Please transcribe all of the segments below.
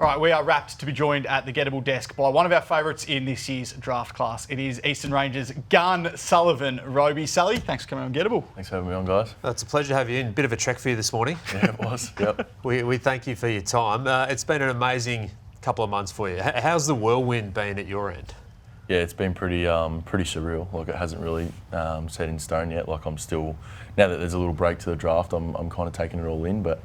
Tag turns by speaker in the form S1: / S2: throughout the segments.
S1: All right, we are rapt to be joined at the Gettable desk by one of our favourites in this year's draft class. It is Eastern Rangers gun Sullivan Robey. Sully, thanks for coming on Gettable.
S2: Thanks for having me on, guys.
S3: It's a pleasure to have you in. Bit of a trek for you this morning.
S2: Yeah, it was. Yep.
S3: We thank you for your time. It's been an amazing couple of months for you. How's the whirlwind been at your end?
S2: Yeah, it's been pretty surreal. Like, it hasn't really set in stone yet. Like, I'm still, now that there's a little break to the draft, I'm kind of taking it all in. But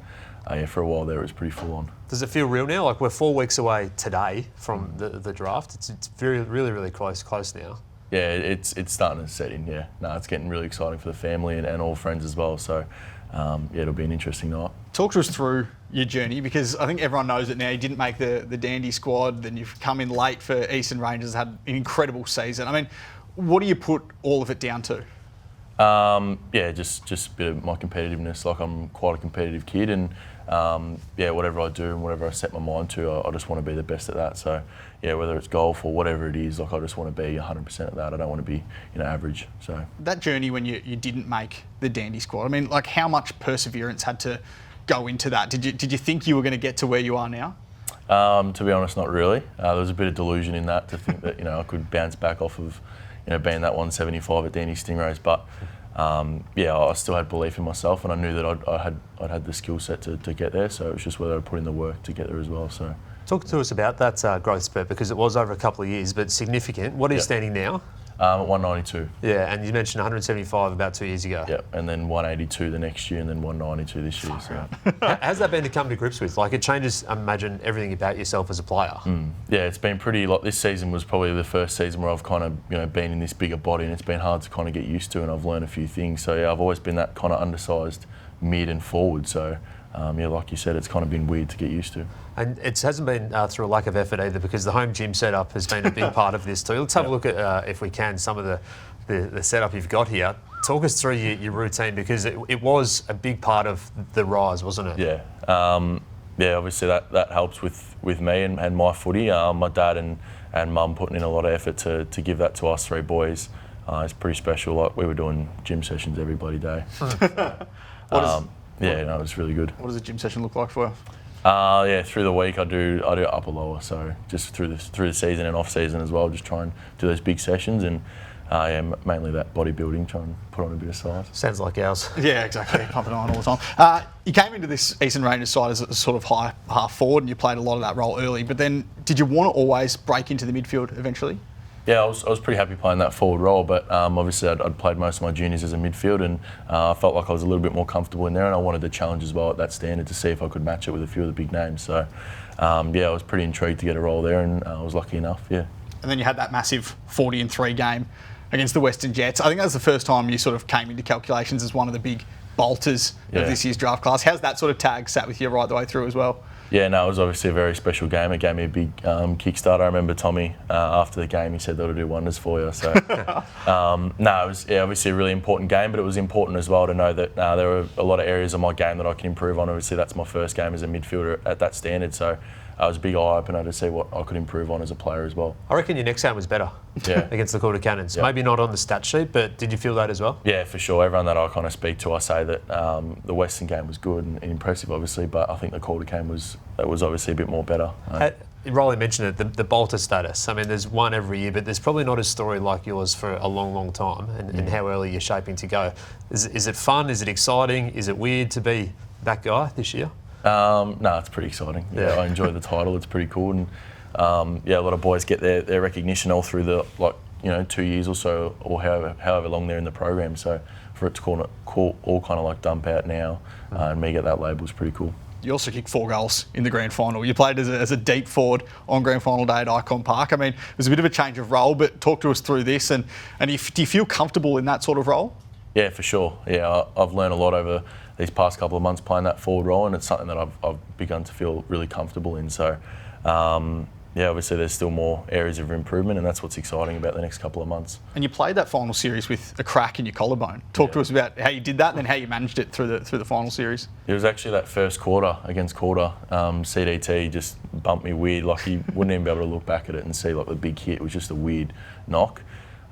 S2: yeah, for a while there, it was pretty full on.
S3: Does it feel real now? Like, we're 4 weeks away today from the draft. It's really close now.
S2: Yeah, it's starting to set in. Yeah, no, it's getting really exciting for the family and all friends as well. So yeah, it'll be an interesting night.
S1: Talk to us through your journey, because I think everyone knows it now. You didn't make the Dandy squad, then you've come in late for Eastern Rangers, had an incredible season. I mean, what do you put all of it down to?
S2: Yeah, just a bit of my competitiveness. Like, I'm quite a competitive kid, and yeah, whatever I do and whatever I set my mind to, I just want to be the best at that. So yeah, whether it's golf or whatever it is, like, I just want to be 100% at that. I don't want to be, average. So
S1: that journey when you didn't make the Dandy squad, I mean, like, how much perseverance had to go into that? Did you think you were going to get to where you are now?
S2: To be honest, not really. There was a bit of delusion in that, to think that I could bounce back off of being that 175 at Dandy Stingrays. But yeah, I still had belief in myself, and I knew that I'd had the skill set to get there. So it was just whether I put in the work to get there as well. So
S3: talk to us about that growth spurt, because it was over a couple of years, but significant. What are you standing now?
S2: At 192.
S3: Yeah, and you mentioned 175 about 2 years ago.
S2: Yep, and then 182 the next year, and then 192 this year. So
S3: how's that been to come to grips with? Like, it changes, I imagine, everything about yourself as a player.
S2: Yeah, it's been pretty. Like, this season was probably the first season where I've kind of been in this bigger body, and it's been hard to kind of get used to, and I've learned a few things. So yeah, I've always been that kind of undersized mid and forward. So yeah, like you said, it's kind of been weird to get used to.
S3: And it hasn't been through a lack of effort either, because the home gym setup has been a big part of this too. Let's have a look at, if we can, some of the setup you've got here. Talk us through your routine, because it was a big part of the rise, wasn't it?
S2: Yeah. Yeah, obviously that helps with me and my footy. My dad and mum putting in a lot of effort to give that to us three boys. It's pretty special. Like, we were doing gym sessions every bloody day. Yeah, no, it was really good.
S1: What does a gym session look like for you?
S2: Yeah, through the week I do upper lower, so just through the season and off season as well, just try and do those big sessions, and yeah, mainly that bodybuilding, try and put on a bit of size.
S3: Sounds like ours.
S1: Yeah, exactly. Pumping on all the time. You came into this Eastern Rangers side as a sort of high half forward, and you played a lot of that role early. But then, did you want to always break into the midfield eventually?
S2: Yeah, I was pretty happy playing that forward role, but obviously I'd played most of my juniors as a midfield, and I felt like I was a little bit more comfortable in there, and I wanted to challenge as well at that standard to see if I could match it with a few of the big names. So yeah, I was pretty intrigued to get a role there, and I was lucky enough, yeah. And
S1: then you had that massive 40-3 game against the Western Jets. I think that was the first time you sort of came into calculations as one of the big bolters of this year's draft class. How's that sort of tag sat with you right the way through as well? Yeah, no, it was obviously a very special game. It gave me a big kickstart. I remember Twomey, after the game, he said that it'll do wonders for you. So, no, it was obviously a really important game, but it was important as well to know that there were a lot of areas of my game that I can improve on. Obviously, that's my first game as a midfielder at that standard. So it was a big eye-opener to see what I could improve on as a player as well.
S3: I reckon your next game was better against the Quarter Cannons. Maybe not on the stat sheet, but did you feel that as well? Yeah,
S2: for sure. Everyone that I kind of speak to, I say that the Western game was good and impressive, obviously, but I think the Quarter game was obviously a bit more better.
S3: Riley mentioned it, the bolter status. I mean, there's one every year, but there's probably not a story like yours for a long time, and how early you're shaping to go. Is it fun? Is it exciting? Is it weird to be that guy this year?
S2: No, it's pretty exciting. Yeah, I enjoy the title. It's pretty cool, and yeah, a lot of boys get their recognition all through the 2 years or so, or however long they're in the program. So for it to all kind of like dump out now, and me get that label is pretty cool.
S1: You also kicked 4 goals in the grand final. You played as a deep forward on grand final day at Icon Park. I mean, it was a bit of a change of role, but talk to us through this. And do you feel comfortable in that sort of role?
S2: Yeah, for sure. Yeah, I've learned a lot over these past couple of months playing that forward role, and it's something that I've begun to feel really comfortable in. So, yeah, obviously there's still more areas of improvement, and that's what's exciting about the next couple of months. And
S1: you played that final series with a crack in your collarbone. Talk to us about how you did that and then how you managed it through the final series.
S2: It was actually that first quarter against Quarter. CDT just bumped me weird. Like, you wouldn't even be able to look back at it and see like the big hit. It was just a weird knock.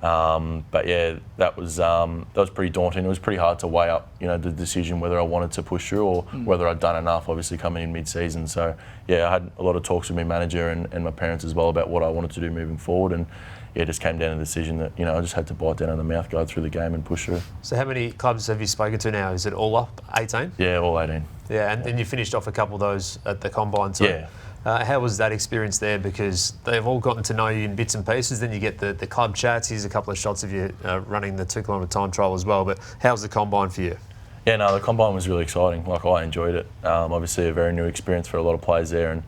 S2: But yeah, that was pretty daunting. It was pretty hard to weigh up, the decision whether I wanted to push through or whether I'd done enough, obviously coming in mid-season. So yeah, I had a lot of talks with my manager and my parents as well about what I wanted to do moving forward. And yeah, it just came down to the decision that, I just had to bite down on the mouth, go through the game and push through.
S3: So how many clubs have you spoken to now? Is it all up 18?
S2: Yeah, all 18.
S3: Yeah, and then you finished off a couple of those at the Combine too.
S2: Yeah.
S3: How was that experience there? Because they've all gotten to know you in bits and pieces. Then you get the club chats. Here's a couple of shots of you running the 2 kilometre time trial as well. But how's the Combine for you?
S2: Yeah, no, the Combine was really exciting. Like, I enjoyed it. Obviously a very new experience for a lot of players there. And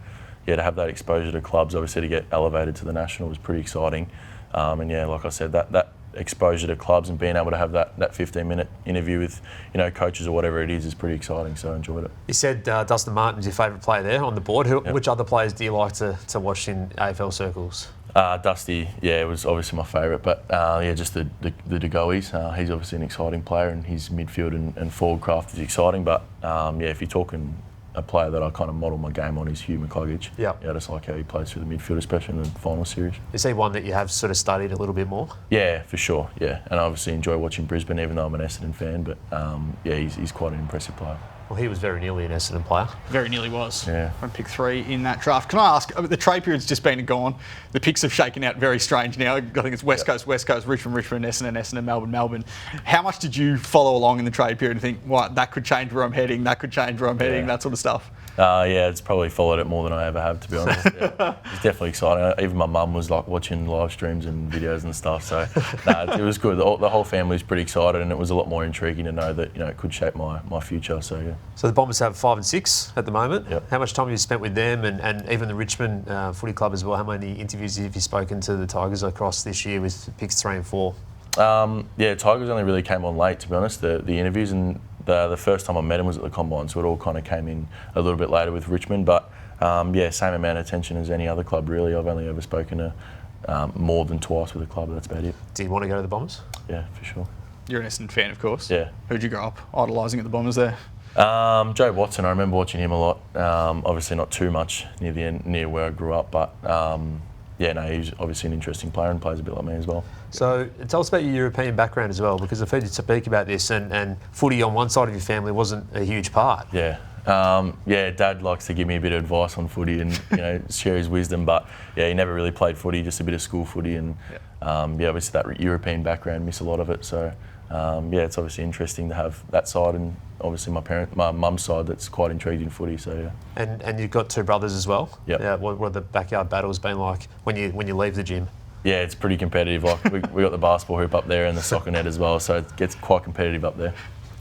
S2: yeah, to have that exposure to clubs, obviously to get elevated to the national was pretty exciting. And yeah, like I said, that exposure to clubs and being able to have that 15-minute interview with, coaches or whatever it is pretty exciting. So I enjoyed it.
S3: You said Dustin Martin's your favourite player there on the board. Which other players do you like to watch in AFL circles?
S2: Dusty, yeah, it was obviously my favourite, but yeah, just the DeGoeys. He's obviously an exciting player, and his midfield and forward craft is exciting. But yeah, if you're talking a player that I kind of model my game on is Hugh McCluggage.
S3: Yeah,
S2: I just like how he plays through the midfield, especially in the final series.
S3: Is he one that you have sort of studied a little bit more?
S2: Yeah, for sure. Yeah, and I obviously enjoy watching Brisbane, even though I'm an Essendon fan. But yeah, he's quite an impressive player.
S3: Well, he was very nearly an Essendon player.
S1: Very nearly was.
S2: Yeah.
S1: On pick 3 in that draft. Can I ask, the trade period's just been and gone. The picks have shaken out very strange now. I think it's West Coast, Richmond, Essendon, Melbourne. How much did you follow along in the trade period and think, what, that could change where I'm heading, that sort of stuff?
S2: Yeah, it's probably followed it more than I ever have, to be honest. Yeah. It's definitely exciting. Even my mum was like watching live streams and videos and stuff. So it was good. The whole family was pretty excited, and it was a lot more intriguing to know that it could shape my future. So yeah.
S3: So the Bombers have 5 and 6 at the moment.
S2: Yep.
S3: How much time have you spent with them, and even the Richmond Footy Club as well? How many interviews have you spoken to the Tigers across this year with picks 3 and 4?
S2: Yeah, Tigers only really came on late, to be honest. The interviews and the first time I met him was at the Combine, so it all kind of came in a little bit later with Richmond. But yeah, same amount of attention as any other club, really. I've only ever spoken to more than twice with a club. That's about it.
S3: Do you want to go to the Bombers?
S2: Yeah, for sure.
S1: You're an Essendon fan, of course.
S2: Yeah.
S1: Who'd you grow up idolising at the Bombers there?
S2: Joe Watson. I remember watching him a lot. Obviously not too much near where I grew up, but yeah, no, he's obviously an interesting player and plays a bit like me as well.
S3: So tell us about your European background as well, because I've heard you speak about this, and footy on one side of your family wasn't a huge part.
S2: Yeah. Yeah, Dad likes to give me a bit of advice on footy and share his wisdom, but yeah, he never really played footy, just a bit of school footy, and yeah, obviously that European background, miss a lot of it. So yeah, it's obviously interesting to have that side, and obviously my mum's side that's quite intrigued in footy. So yeah.
S3: And you've got 2 brothers as well.
S2: Yep.
S3: Yeah. What have the backyard battles been like when you leave the gym?
S2: Yeah, it's pretty competitive. Like we got the basketball hoop up there and the soccer net as well, so it gets quite competitive up there.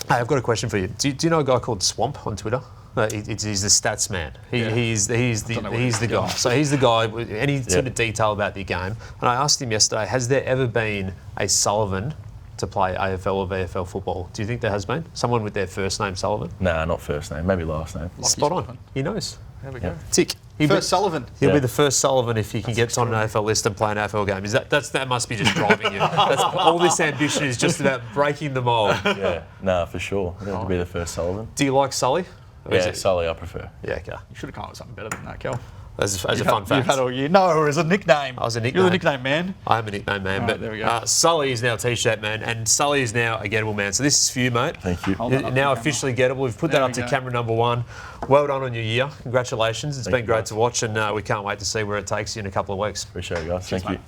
S3: Hey, I've got a question for you. Do you know a guy called Swamp on Twitter? He's the stats man. He's the guy. So he's the guy with any sort of detail about the game. And I asked him yesterday, has there ever been a Sullivan to play AFL or VFL football? Do you think there has been? Someone with their first name Sullivan?
S2: Nah, not first name, maybe last name.
S3: Spot on. He knows.
S1: There we go.
S3: Tick.
S1: First Sullivan.
S3: He'll be the first Sullivan if he can get on an AFL list and play an AFL game. That must be just driving you. All this ambition is just about breaking the mould.
S2: Yeah, nah, for sure. That'll be the first Sullivan.
S3: Do you like Sully?
S2: Yeah, Sully I prefer.
S3: Yeah, okay.
S1: You should have come up with something better than that, Kel.
S3: As a fun fact.
S1: You've had all year. No, as a nickname.
S3: I was a nickname.
S1: You're the nickname man.
S3: I am a nickname man.
S1: Right,
S3: but
S1: there we go.
S3: Sully is now T-shirt man, and Sully is now a Gettable man. So this is for you, mate.
S2: Thank you.
S3: Now officially Gettable. We've put that up to camera number 1. Well done on your year. Congratulations. It's been great to watch, and we can't wait to see where it takes you in a couple of weeks.
S2: Appreciate it, guys. Thank you.